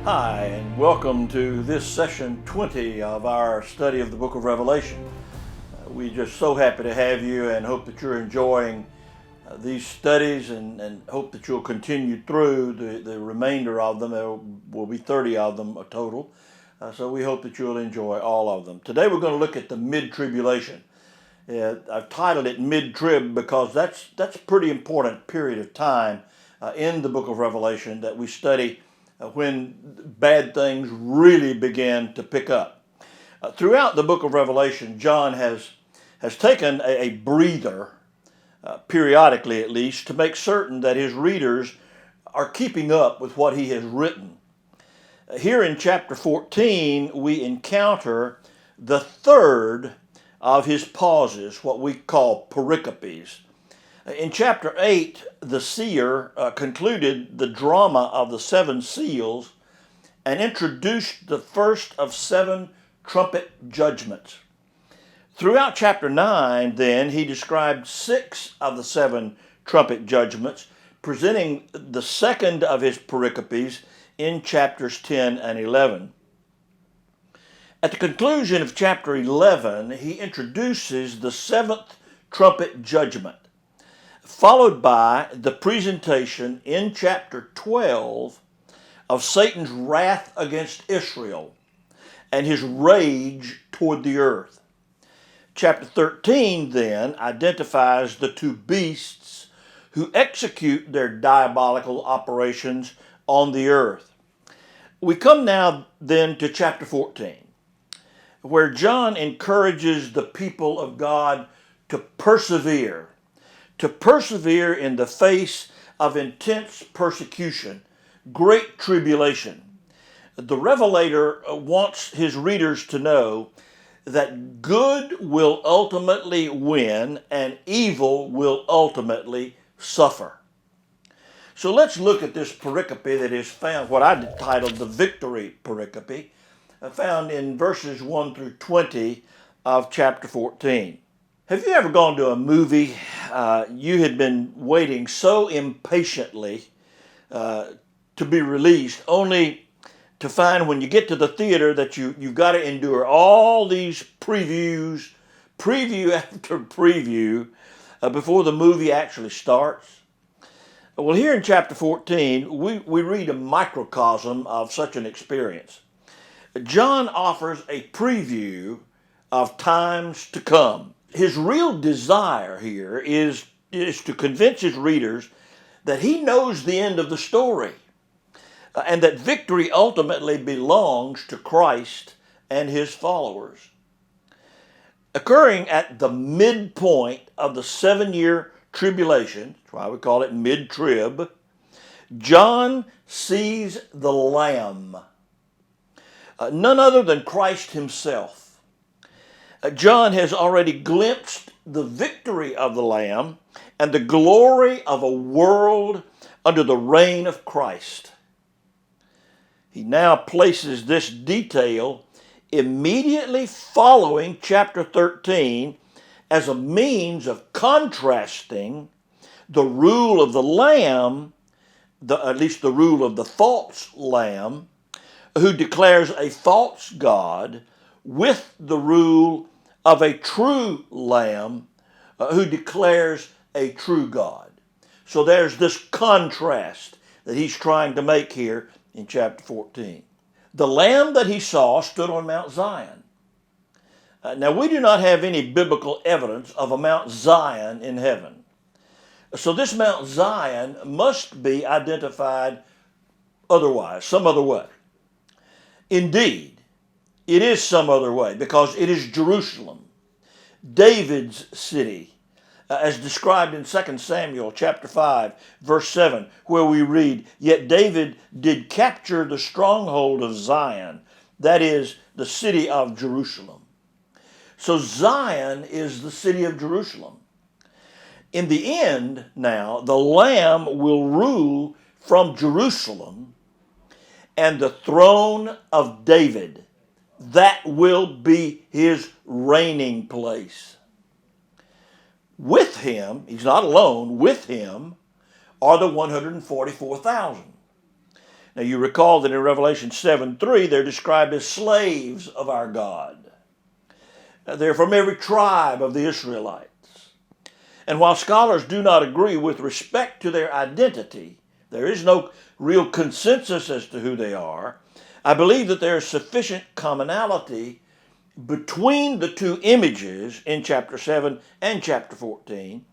Hi, and welcome to this session 20 of our study of the book of Revelation. We're just so happy to have you and hope that you're enjoying these studies and hope that you'll continue through the remainder of them. There will be 30 of them a total. So we hope that you'll enjoy all of them. Today we're going to look at the mid-tribulation. I've titled it Mid Trib because that's a pretty important period of time in the book of Revelation that we study when bad things really began to pick up. Throughout the book of Revelation, John has taken a breather, periodically at least, to make certain that his readers are keeping up with what he has written. Here in chapter 14, we encounter the third of his pauses, what we call pericopes. In chapter 8, the seer concluded the drama of the seven seals and introduced the first of seven trumpet judgments. Throughout chapter 9, then, he described six of the seven trumpet judgments, presenting the second of his pericopes in chapters 10 and 11. At the conclusion of chapter 11, he introduces the seventh trumpet judgment, followed by the presentation in chapter 12 of Satan's wrath against Israel and his rage toward the earth. Chapter 13 then identifies the two beasts who execute their diabolical operations on the earth. We come now then to chapter 14, where John encourages the people of God to persevere in the face of intense persecution, great tribulation. The Revelator wants his readers to know that good will ultimately win and evil will ultimately suffer. So let's look at this pericope that is found, what I titled the Victory Pericope, found in verses 1 through 20 of chapter 14. Have you ever gone to a movie you had been waiting so impatiently to be released, only to find when you get to the theater that you've got to endure all these preview after preview, before the movie actually starts? Well, here in chapter 14, we read a microcosm of such an experience. John offers a preview of times to come. His real desire here is to convince his readers that he knows the end of the story, and that victory ultimately belongs to Christ and his followers. Occurring at the midpoint of the 7-year tribulation, that's why we call it Mid Trib, John sees the Lamb, none other than Christ himself. John has already glimpsed the victory of the Lamb and the glory of a world under the reign of Christ. He now places this detail immediately following chapter 13 as a means of contrasting the rule of the Lamb, at least the rule of the false Lamb, who declares a false God, with the rule of a true Lamb who declares a true God. So there's this contrast that he's trying to make here in chapter 14. The Lamb that he saw stood on Mount Zion. Now, we do not have any biblical evidence of a Mount Zion in heaven. So this Mount Zion must be identified otherwise, some other way. Indeed, it is some other way, because it is Jerusalem, David's city, as described in 2 Samuel chapter 5, verse 7, where we read, "Yet David did capture the stronghold of Zion," that is, the city of Jerusalem. So Zion is the city of Jerusalem. In the end, now, the Lamb will rule from Jerusalem, and the throne of David, that will be his reigning place. With him, he's not alone, with him are the 144,000. Now you recall that in Revelation 7:3, they're described as slaves of our God. They're from every tribe of the Israelites. And while scholars do not agree with respect to their identity, there is no real consensus as to who they are, I believe that there is sufficient commonality between the two images in chapter 7 and chapter 14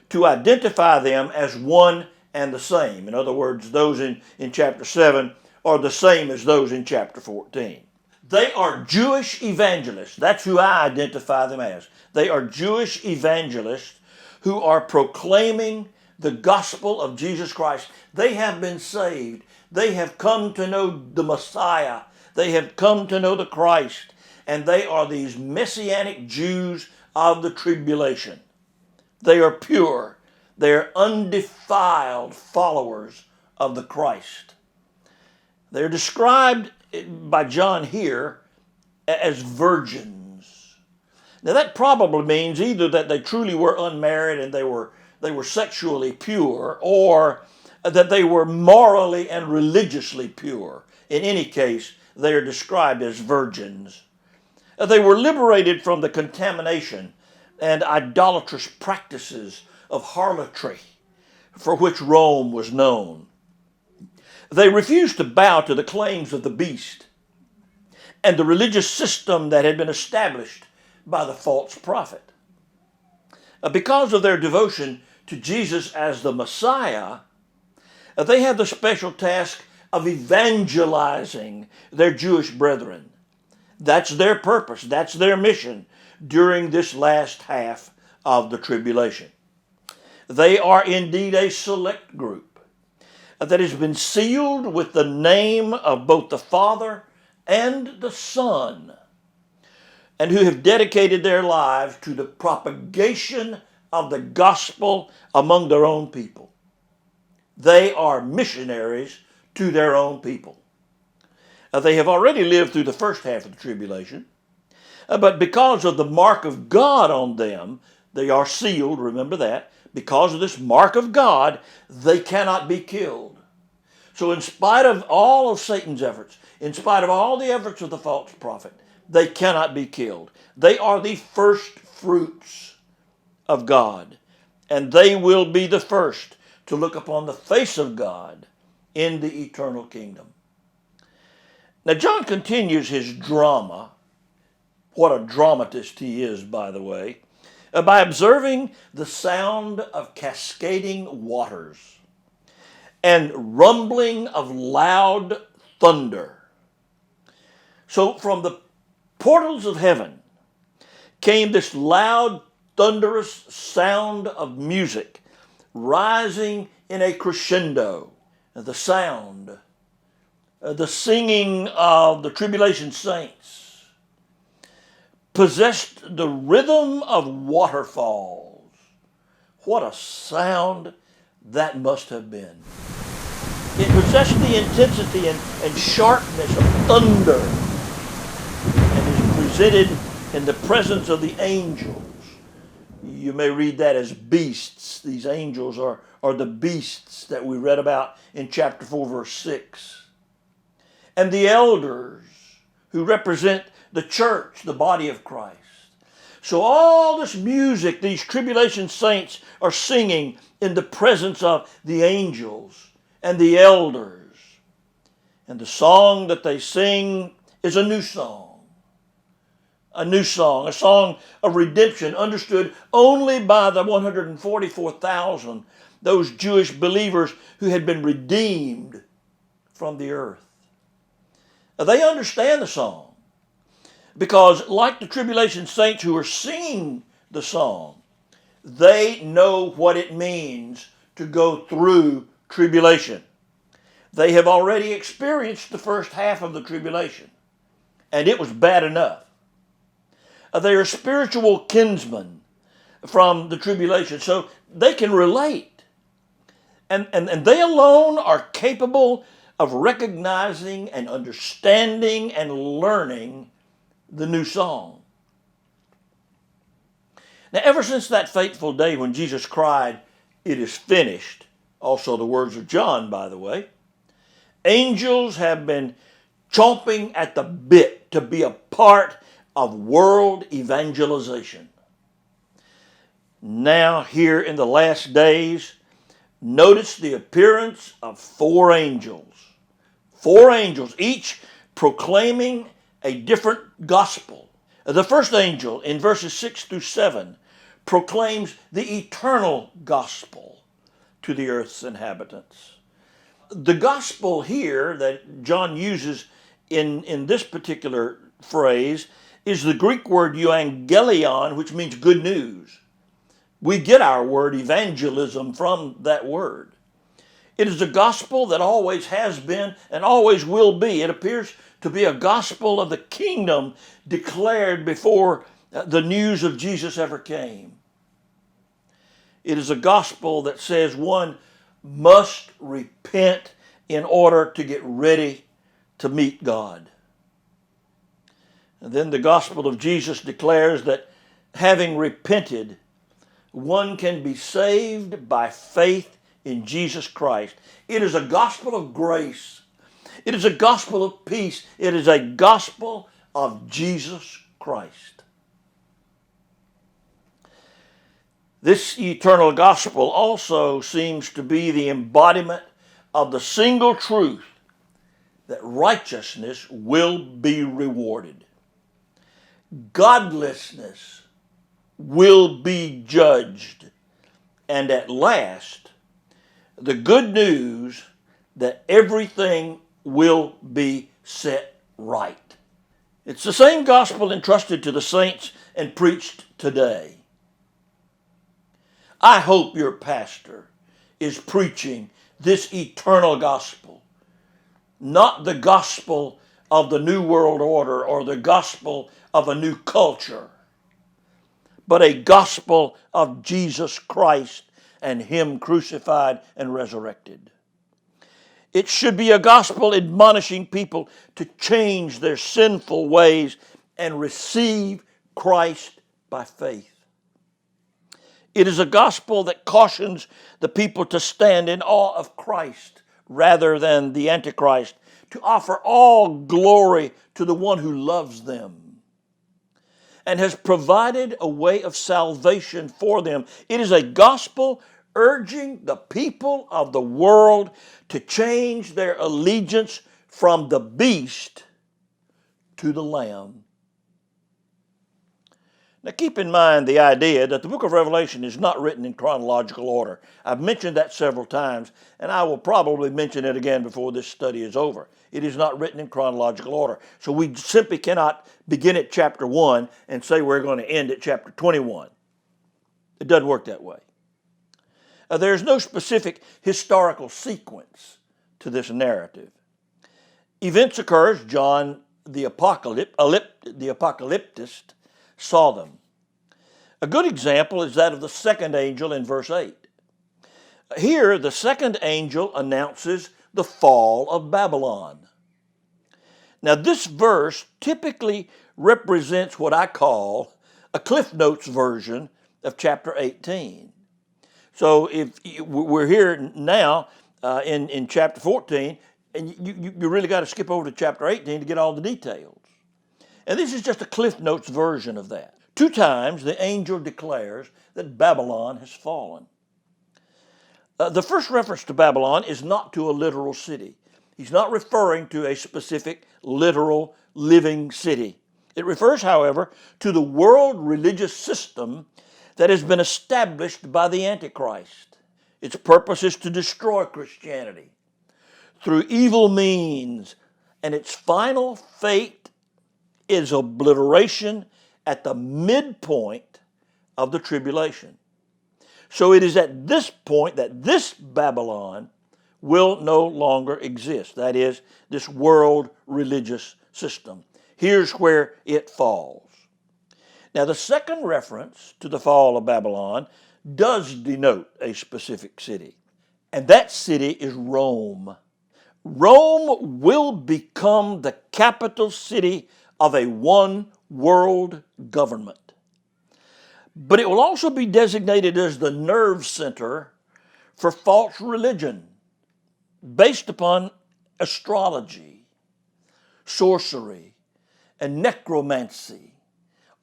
to identify them as one and the same. In other words, those in chapter 7 are the same as those in chapter 14. They are Jewish evangelists. That's who I identify them as. They are Jewish evangelists who are proclaiming the gospel of Jesus Christ. They have been saved. They have come to know the Messiah. They have come to know the Christ. And they are these Messianic Jews of the tribulation. They are pure. They are undefiled followers of the Christ. They're described by John here as virgins. Now that probably means either that they truly were unmarried and they were sexually pure, or that they were morally and religiously pure. In any case, they are described as virgins. They were liberated from the contamination and idolatrous practices of harlotry for which Rome was known. They refused to bow to the claims of the beast and the religious system that had been established by the false prophet. Because of their devotion to Jesus as the Messiah, they have the special task of evangelizing their Jewish brethren. That's their purpose. That's their mission during this last half of the tribulation. They are indeed a select group that has been sealed with the name of both the Father and the Son, and who have dedicated their lives to the propagation of the gospel among their own people. They are missionaries to their own people. They have already lived through the first half of the tribulation, but because of the mark of God on them, they are sealed, remember that. Because of this mark of God, they cannot be killed. So in spite of all of Satan's efforts, in spite of all the efforts of the false prophet, they cannot be killed. They are the first fruits of God, and they will be the first to look upon the face of God in the eternal kingdom. Now John continues his drama. What a dramatist he is, by the way, by observing the sound of cascading waters and rumbling of loud thunder. So from the portals of heaven came this loud, thunderous sound of music rising in a crescendo. The sound, the singing of the tribulation saints possessed the rhythm of waterfalls. What a sound that must have been. It possessed the intensity and sharpness of thunder and is presented in the presence of the angels. You may read that as beasts. These angels are the beasts that we read about in chapter 4, verse 6. And the elders who represent the church, the body of Christ. So all this music these tribulation saints are singing in the presence of the angels and the elders. And the song that they sing is a new song. A new song, a song of redemption understood only by the 144,000, those Jewish believers who had been redeemed from the earth. They understand the song because, like the tribulation saints who are singing the song, they know what it means to go through tribulation. They have already experienced the first half of the tribulation, and it was bad enough. They are spiritual kinsmen from the tribulation, so they can relate. And they alone are capable of recognizing and understanding and learning the new song. Now, ever since that fateful day when Jesus cried, "It is finished," also the words of John, by the way, Angels have been chomping at the bit to be a part of world evangelization. Now, here in the last days, notice the appearance of four angels. Four angels, each proclaiming a different gospel. The first angel in verses 6 through 7 proclaims the eternal gospel to the earth's inhabitants. The gospel here that John uses in this particular phrase is the Greek word euangelion, which means good news. We get our word evangelism from that word. It is a gospel that always has been and always will be. It appears to be a gospel of the kingdom declared before the news of Jesus ever came. It is a gospel that says one must repent in order to get ready to meet God. And then the gospel of Jesus declares that having repented, one can be saved by faith in Jesus Christ. It is a gospel of grace. It is a gospel of peace. It is a gospel of Jesus Christ. This eternal gospel also seems to be the embodiment of the single truth that righteousness will be rewarded. Godlessness will be judged. And at last, the good news that everything will be set right. It's the same gospel entrusted to the saints and preached today. I hope your pastor is preaching this eternal gospel, not the gospel of the New World Order or the gospel of a new culture, but a gospel of Jesus Christ and Him crucified and resurrected. It should be a gospel admonishing people to change their sinful ways and receive Christ by faith. It is a gospel that cautions the people to stand in awe of Christ rather than the Antichrist, to offer all glory to the one who loves them and has provided a way of salvation for them. It is a gospel urging the people of the world to change their allegiance from the beast to the Lamb. Now keep in mind the idea that the book of Revelation is not written in chronological order. I've mentioned that several times, and I will probably mention it again before this study is over. It is not written in chronological order. So we simply cannot begin at chapter 1 and say we're going to end at chapter 21. It doesn't work that way. There's no specific historical sequence to this narrative. Events occur as John the apocalyptist saw them. A good example is that of the second angel in verse 8. Here, the second angel announces the fall of Babylon. Now, this verse typically represents what I call a Cliff Notes version of chapter 18. So if we're here now in chapter 14, and you really got to skip over to chapter 18 to get all the details. And this is just a Cliff Notes version of that. 2 times the angel declares that Babylon has fallen. The first reference to Babylon is not to a literal city. He's not referring to a specific literal living city. It refers, however, to the world religious system that has been established by the Antichrist. Its purpose is to destroy Christianity through evil means, and its final fate is obliteration at the midpoint of the tribulation. So it is at this point that this Babylon will no longer exist. That is, this world religious system. Here's where it falls. Now, the second reference to the fall of Babylon does denote a specific city, and that city is Rome. Rome will become the capital city of a one world government. But it will also be designated as the nerve center for false religion based upon astrology, sorcery, and necromancy.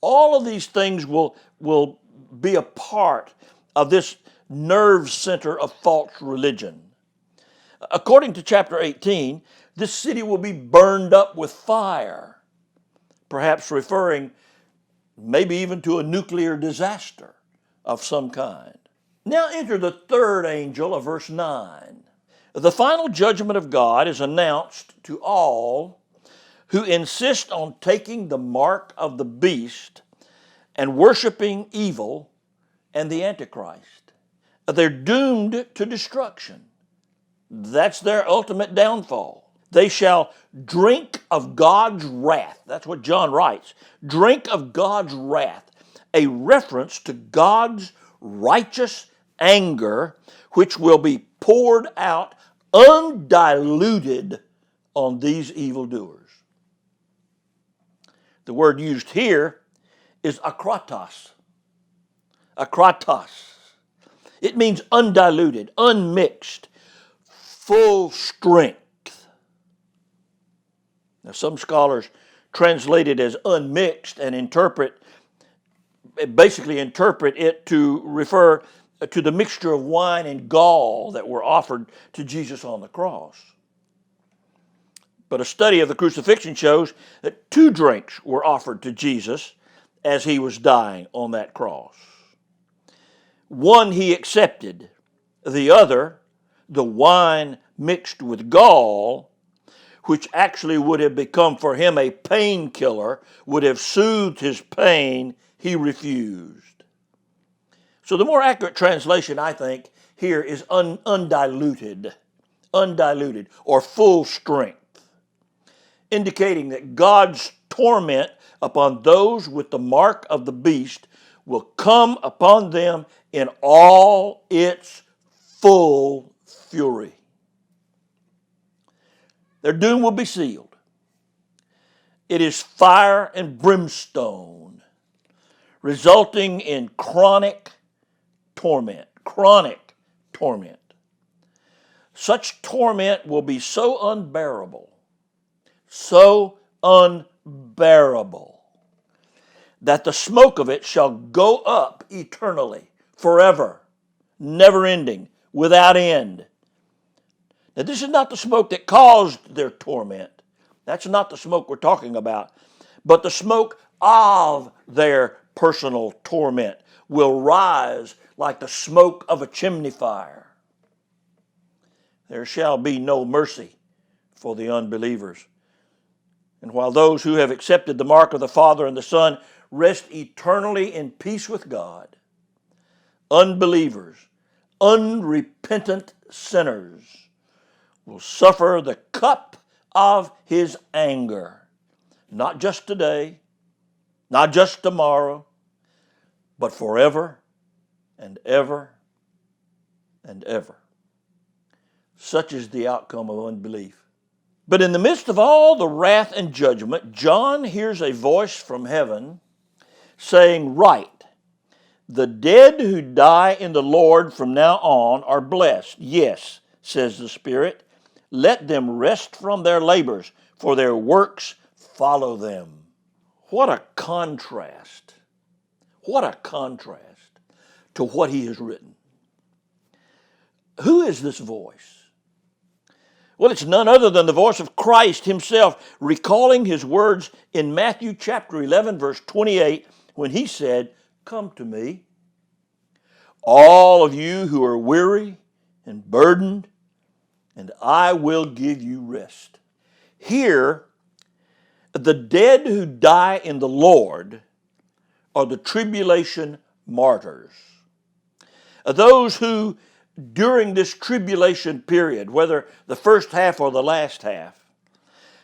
All of these things will be a part of this nerve center of false religion. According to chapter 18, this city will be burned up with fire, perhaps referring maybe even to a nuclear disaster of some kind. Now enter the third angel of verse 9. The final judgment of God is announced to all who insist on taking the mark of the beast and worshiping evil and the Antichrist. They're doomed to destruction. That's their ultimate downfall. They shall drink of God's wrath. That's what John writes. Drink of God's wrath, a reference to God's righteous anger, which will be poured out undiluted on these evildoers. The word used here is akratos. Akratos. It means undiluted, unmixed, full strength. Now, some scholars translate it as unmixed and basically interpret it to refer to the mixture of wine and gall that were offered to Jesus on the cross. But a study of the crucifixion shows that 2 drinks were offered to Jesus as he was dying on that cross. One he accepted, the other, the wine mixed with gall, which actually would have become for him a painkiller, would have soothed his pain, he refused. So the more accurate translation, I think, here is undiluted, or full strength, indicating that God's torment upon those with the mark of the beast will come upon them in all its full fury. Their doom will be sealed. It is fire and brimstone, resulting in chronic torment. Such torment will be so unbearable, that the smoke of it shall go up eternally, forever, never ending, without end. Now, this is not the smoke that caused their torment. That's not the smoke we're talking about. But the smoke of their personal torment will rise like the smoke of a chimney fire. There shall be no mercy for the unbelievers. And while those who have accepted the mark of the Father and the Son rest eternally in peace with God, unbelievers, unrepentant sinners, will suffer the cup of his anger, not just today, not just tomorrow, but forever and ever and ever. Such is the outcome of unbelief. But in the midst of all the wrath and judgment, John hears a voice from heaven saying, "Write, the dead who die in the Lord from now on are blessed. Yes, says the Spirit, let them rest from their labors, for their works follow them." What a contrast. What a contrast to what he has written. Who is this voice? Well, it's none other than the voice of Christ himself, recalling his words in Matthew chapter 11, verse 28, when he said, "Come to me, all of you who are weary and burdened, and I will give you rest." Here, the dead who die in the Lord are the tribulation martyrs. Those who, during this tribulation period, whether the first half or the last half,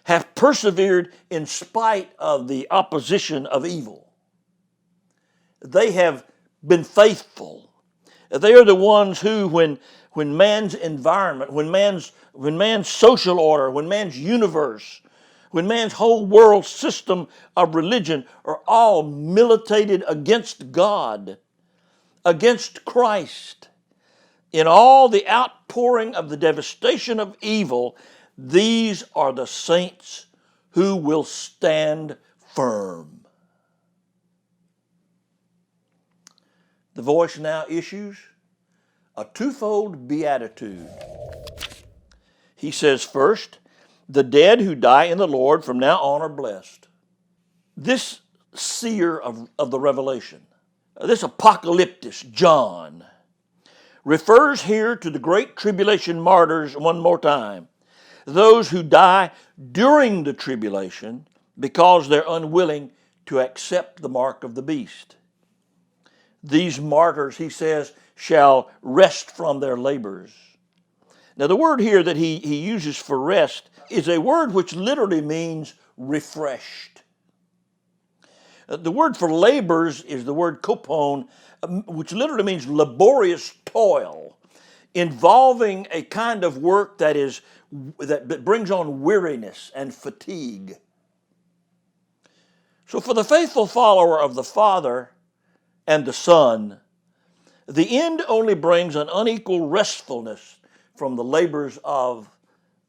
have persevered in spite of the opposition of evil. They have been faithful. They are the ones who, when man's environment, when man's social order, when man's universe, when man's whole world system of religion are all militated against God, against Christ, in all the outpouring of the devastation of evil, These are the saints who will stand firm. The voice now issues a twofold beatitude. He says, first, the dead who die in the Lord from now on are blessed. This seer of the Revelation, this apocalyptist, John, refers here to the great tribulation martyrs one more time, those who die during the tribulation because they're unwilling to accept the mark of the beast. These martyrs, he says, shall rest from their labors. Now, the word here that he uses for rest is a word which literally means refreshed. The word for labors is the word kopon, which literally means laborious toil, involving a kind of work that brings on weariness and fatigue. So for the faithful follower of the Father and the Son, the end only brings an unequal restfulness from the labors of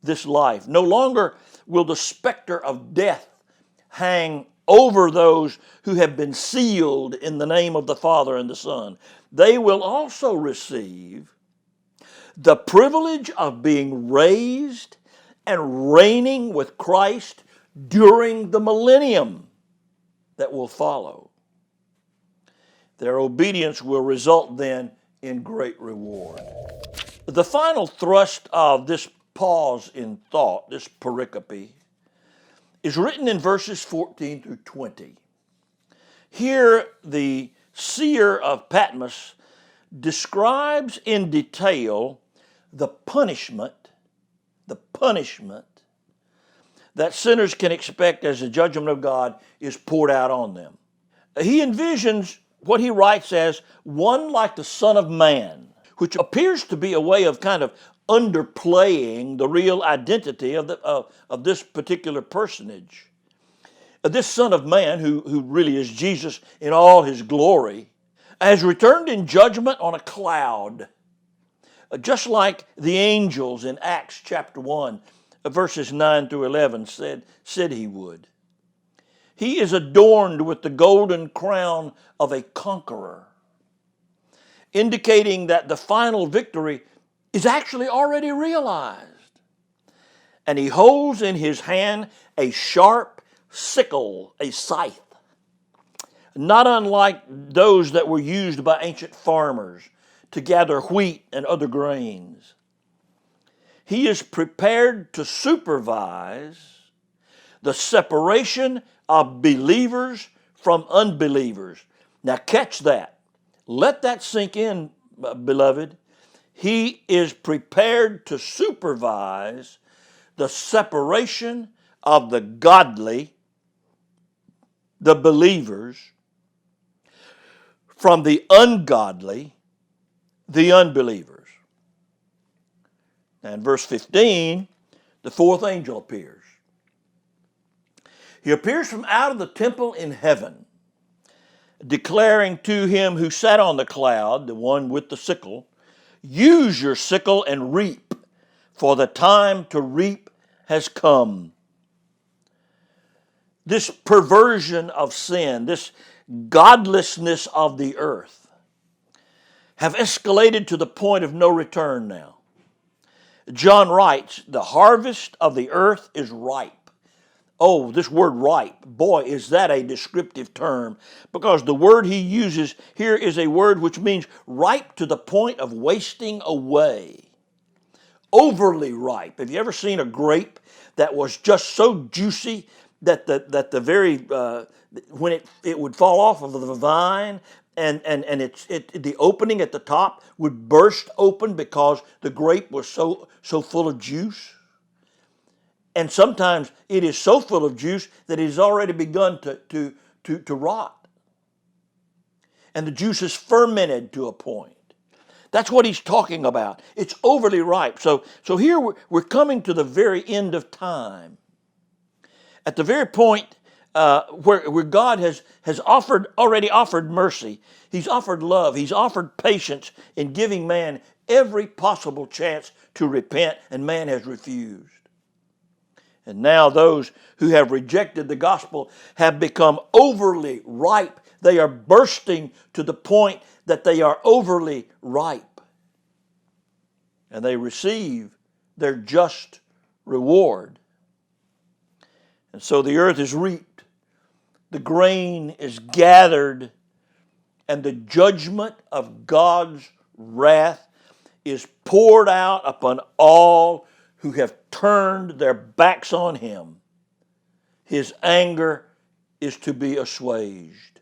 this life. No longer will the specter of death hang over those who have been sealed in the name of the Father and the Son. They will also receive the privilege of being raised and reigning with Christ during the millennium that will follow. Their obedience will result then in great reward. The final thrust of this pause in thought, this pericope, is written in verses 14 through 20. Here, the seer of Patmos describes in detail the punishment that sinners can expect as the judgment of God is poured out on them. He envisions what he writes as one like the Son of Man, which appears to be a way of kind of underplaying the real identity of this particular personage. This Son of Man, who really is Jesus in all his glory, has returned in judgment on a cloud, just like the angels in Acts chapter 1, verses 9 through 11 said he would. He is adorned with the golden crown of a conqueror, indicating that the final victory is actually already realized. And he holds in his hand a sharp sickle, a scythe, not unlike those that were used by ancient farmers to gather wheat and other grains. He is prepared to supervise the separation of believers from unbelievers. Now catch that. Let that sink in, beloved. He is prepared to supervise the separation of the godly, the believers, from the ungodly, the unbelievers. And verse 15, the fourth angel appears. He appears from out of the temple in heaven, declaring to him who sat on the cloud, the one with the sickle, use your sickle and reap, for the time to reap has come. This perversion of sin, this godlessness of the earth, have escalated to the point of no return now. John writes, the harvest of the earth is ripe. Oh, this word ripe, boy, is that a descriptive term, because the word he uses here is a word which means ripe to the point of wasting away. Overly ripe. Have you ever seen a grape that was just so juicy that when it would fall off of the vine and the opening at the top would burst open because the grape was so full of juice? And sometimes it is so full of juice that it has already begun to rot. And the juice is fermented to a point. That's what he's talking about. It's overly ripe. So here we're coming to the very end of time. At the very point where God has already offered mercy. He's offered love. He's offered patience in giving man every possible chance to repent, and man has refused. And now those who have rejected the gospel have become overly ripe. They are bursting to the point that they are overly ripe. And they receive their just reward. And so the earth is reaped, the grain is gathered, and the judgment of God's wrath is poured out upon all who have turned their backs on him. His anger is to be assuaged.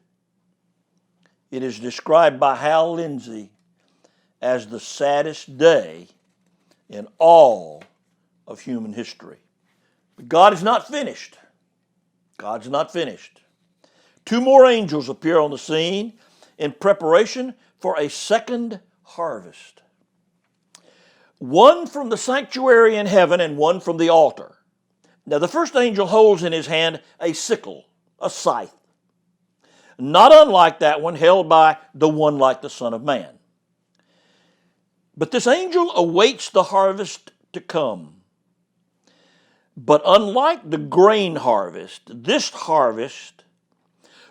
It is described by Hal Lindsey as the saddest day in all of human history. But God is not finished. God's not finished. 2 more angels appear on the scene in preparation for a second harvest. One from the sanctuary in heaven and one from the altar. Now the first angel holds in his hand a sickle, a scythe, not unlike that one held by the one like the Son of Man. But this angel awaits the harvest to come. But unlike the grain harvest, this harvest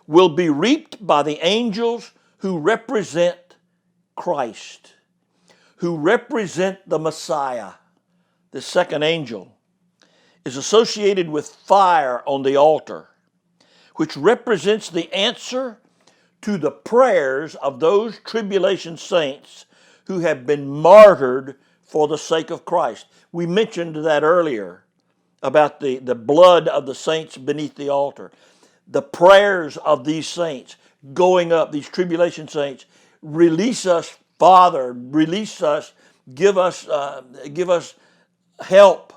will be reaped by the angels who represent Christ, who represent the Messiah. The second angel is associated with fire on the altar, which represents the answer to the prayers of those tribulation saints who have been martyred for the sake of Christ. We mentioned that earlier about the blood of the saints beneath the altar. The prayers of these saints going up, these tribulation saints, release us, Father, release us, give us help.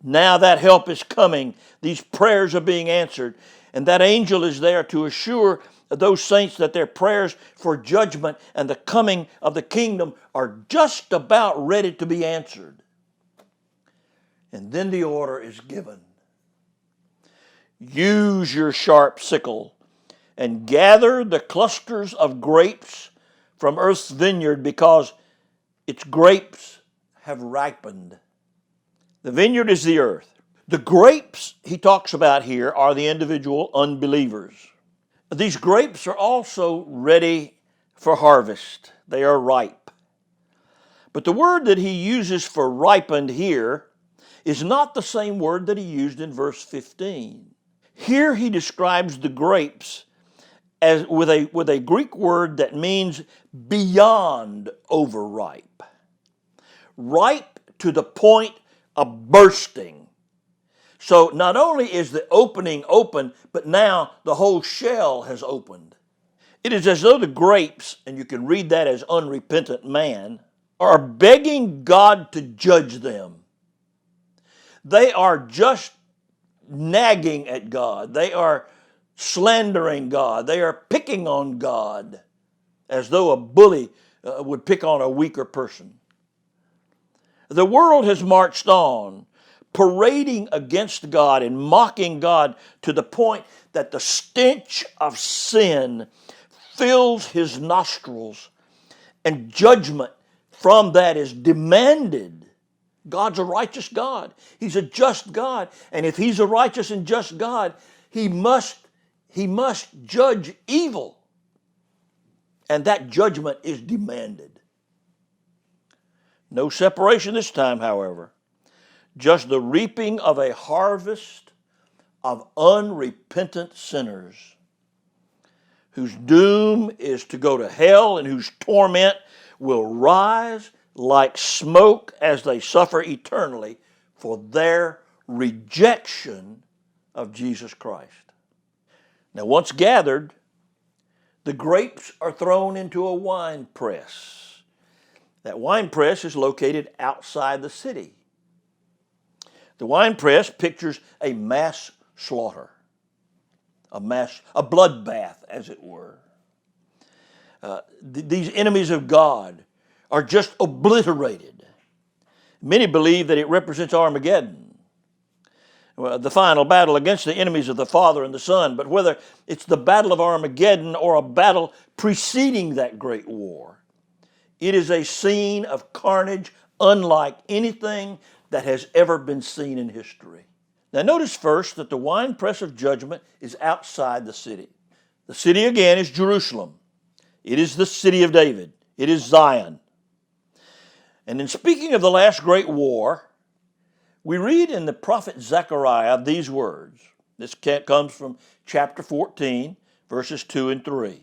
Now that help is coming. These prayers are being answered. And that angel is there to assure those saints that their prayers for judgment and the coming of the kingdom are just about ready to be answered. And then the order is given. Use your sharp sickle and gather the clusters of grapes from earth's vineyard, because its grapes have ripened. The vineyard is the earth. The grapes he talks about here are the individual unbelievers. These grapes are also ready for harvest. They are ripe. But the word that he uses for ripened here is not the same word that he used in verse 15. Here he describes the grapes as with a Greek word that means beyond overripe. Ripe to the point of bursting. So not only is the opening open, but now the whole shell has opened. It is as though the grapes, and you can read that as unrepentant man, are begging God to judge them. They are just nagging at God. They are slandering God. They are picking on God as though a bully would pick on a weaker person. The world has marched on, parading against God and mocking God to the point that the stench of sin fills his nostrils, and judgment from that is demanded. God's a righteous God. He's a just God. And if he's a righteous and just God, he must judge evil. And that judgment is demanded. No separation this time, however. Just the reaping of a harvest of unrepentant sinners whose doom is to go to hell and whose torment will rise like smoke as they suffer eternally for their rejection of Jesus Christ. Now, once gathered, the grapes are thrown into a wine press. That wine press is located outside the city. The wine press pictures a mass slaughter, a bloodbath, as it were. These enemies of God are just obliterated. Many believe that it represents Armageddon, the final battle against the enemies of the Father and the Son. But whether it's the battle of Armageddon or a battle preceding that great war, it is a scene of carnage unlike anything that has ever been seen in history. Now notice first that the winepress of judgment is outside the city. The city again is Jerusalem. It is the city of David. It is Zion. And in speaking of the last great war, we read in the prophet Zechariah these words. This comes from chapter 14, verses 2 and 3.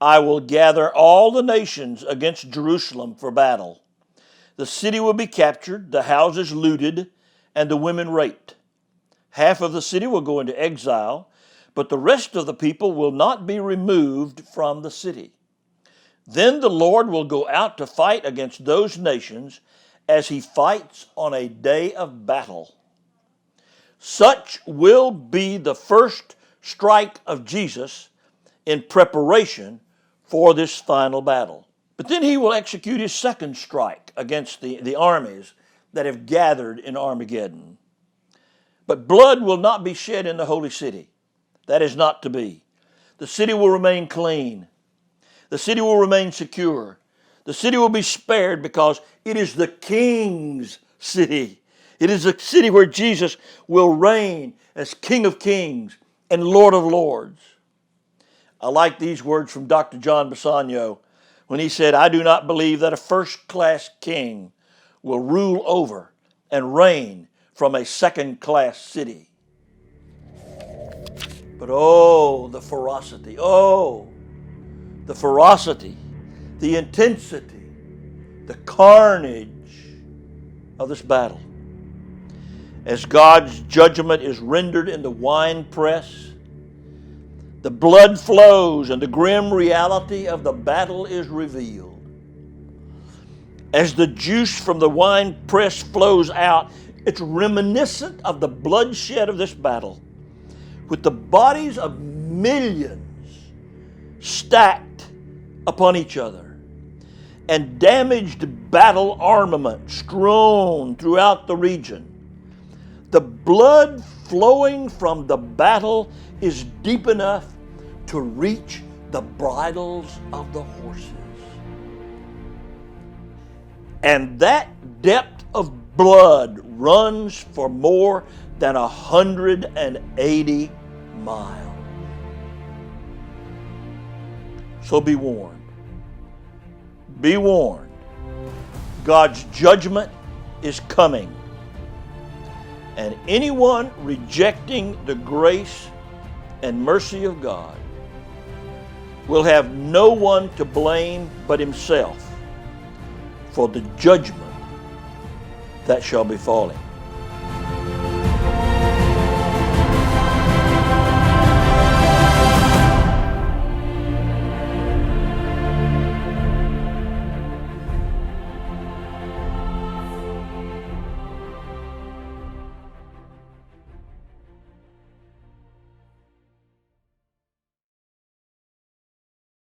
I will gather all the nations against Jerusalem for battle. The city will be captured, the houses looted, and the women raped. Half of the city will go into exile, but the rest of the people will not be removed from the city. Then the Lord will go out to fight against those nations as he fights on a day of battle. Such will be the first strike of Jesus in preparation for this final battle. But then he will execute his second strike against the armies that have gathered in Armageddon. But blood will not be shed in the holy city. That is not to be. The city will remain clean. The city will remain secure. The city will be spared because it is the King's city. It is a city where Jesus will reign as King of Kings and Lord of Lords. I like these words from Dr. John Bassanio when he said, I do not believe that a first-class king will rule over and reign from a second-class city. But oh, the ferocity, the intensity, the carnage of this battle. As God's judgment is rendered in the winepress, the blood flows and the grim reality of the battle is revealed. As the juice from the winepress flows out, it's reminiscent of the bloodshed of this battle, with the bodies of millions stacked upon each other, and damaged battle armament strewn throughout the region. The blood flowing from the battle is deep enough to reach the bridles of the horses. And that depth of blood runs for more than 180 miles. So be warned. Be warned. God's judgment is coming. And anyone rejecting the grace and mercy of God will have no one to blame but himself for the judgment that shall befall him.